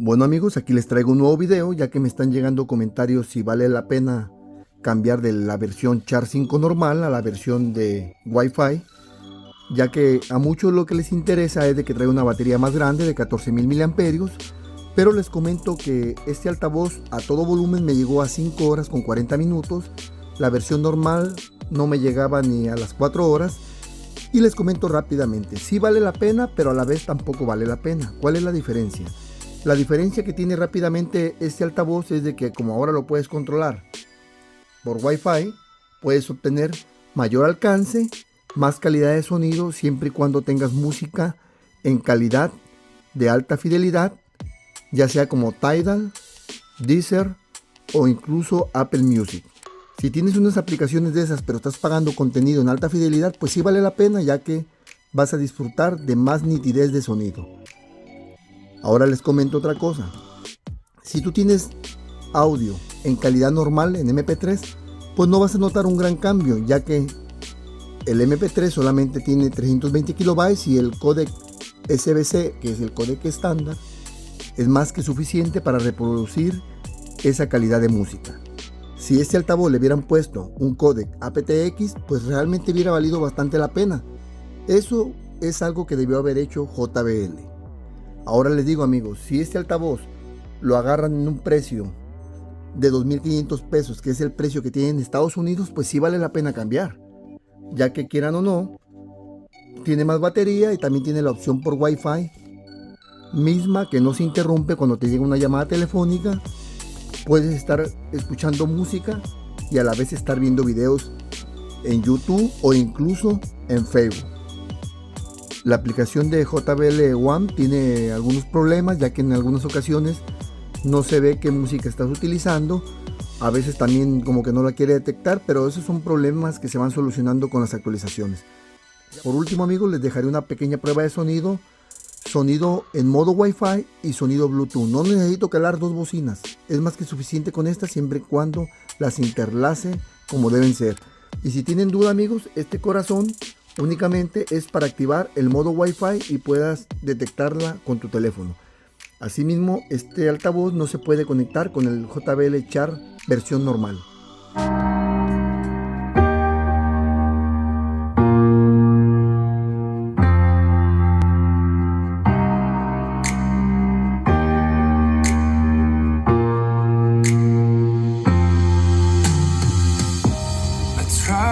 Bueno amigos, aquí les traigo un nuevo video ya que me están llegando comentarios si vale la pena cambiar de la versión Char 5 normal a la versión de Wi-Fi, ya que a muchos lo que les interesa es de que trae una batería más grande de 14.000 mAh, pero les comento que este altavoz a todo volumen me llegó a 5 horas con 40 minutos, la versión normal no me llegaba ni a las 4 horas. Y les comento rápidamente, sí vale la pena, pero a la vez tampoco vale la pena. ¿Cuál es la diferencia? La diferencia que tiene rápidamente este altavoz es de que como ahora lo puedes controlar por Wi-Fi, puedes obtener mayor alcance, más calidad de sonido, siempre y cuando tengas música en calidad de alta fidelidad, ya sea como Tidal, Deezer o incluso Apple Music. Si tienes unas aplicaciones de esas pero estás pagando contenido en alta fidelidad, pues sí vale la pena, ya que vas a disfrutar de más nitidez de sonido. Ahora les comento otra cosa. Si tú tienes audio en calidad normal en MP3, pues no vas a notar un gran cambio, ya que el MP3 solamente tiene 320 kilobytes y el códec SBC, que es el códec estándar, es más que suficiente para reproducir esa calidad de música. Si este altavoz le hubieran puesto un códec aptX, pues realmente hubiera valido bastante la pena. Eso es algo que debió haber hecho JBL. Ahora les digo amigos, si este altavoz lo agarran en un precio de 2.500 pesos, que es el precio que tiene en Estados Unidos, pues sí vale la pena cambiar, ya que quieran o no, tiene más batería y también tiene la opción por Wi-Fi, misma que no se interrumpe cuando te llega una llamada telefónica. Puedes estar escuchando música y a la vez estar viendo videos en YouTube o incluso en Facebook. La aplicación de JBL One tiene algunos problemas, ya que en algunas ocasiones no se ve qué música estás utilizando. A veces también como que no la quiere detectar, pero esos son problemas que se van solucionando con las actualizaciones. Por último amigos, les dejaré una pequeña prueba de sonido en modo Wi-Fi y sonido Bluetooth. No necesito calar dos bocinas, es más que suficiente con esta siempre y cuando las interlace como deben ser. Y si tienen duda amigos, este corazón únicamente es para activar el modo Wi-Fi y puedas detectarla con tu teléfono. Asimismo, este altavoz no se puede conectar con el JBL Char versión normal.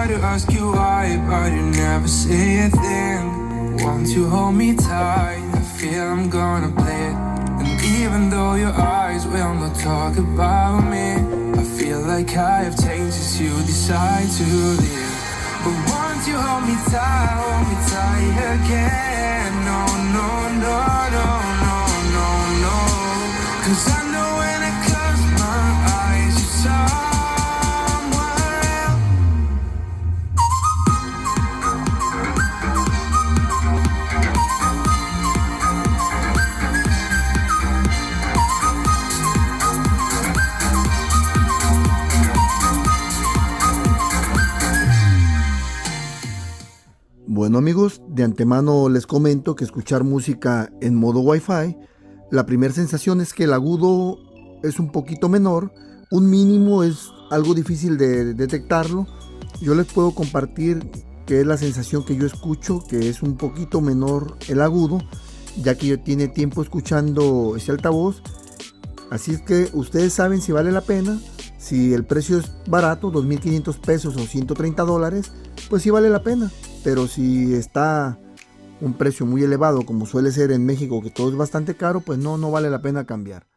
To ask you why, but you never say a thing. Won't you hold me tight? I feel I'm gonna bleed. And even though your eyes will not talk about me, I feel like I have changed since you decide to leave. But won't you hold me tight again? No, no, no, no, no, no, no. 'Cause I know when I close my eyes, you saw. Bueno amigos, de antemano les comento que escuchar música en modo Wi-Fi, la primera sensación es que el agudo es un poquito menor, un mínimo es algo difícil de detectarlo. Yo les puedo compartir que es la sensación que yo escucho, que es un poquito menor el agudo, ya que yo tiene tiempo escuchando este altavoz. Así es que ustedes saben si vale la pena. Si el precio es barato, 2.500 pesos o 130 dólares, pues sí vale la pena. Pero si está un precio muy elevado, como suele ser en México, que todo es bastante caro, pues no vale la pena cambiar.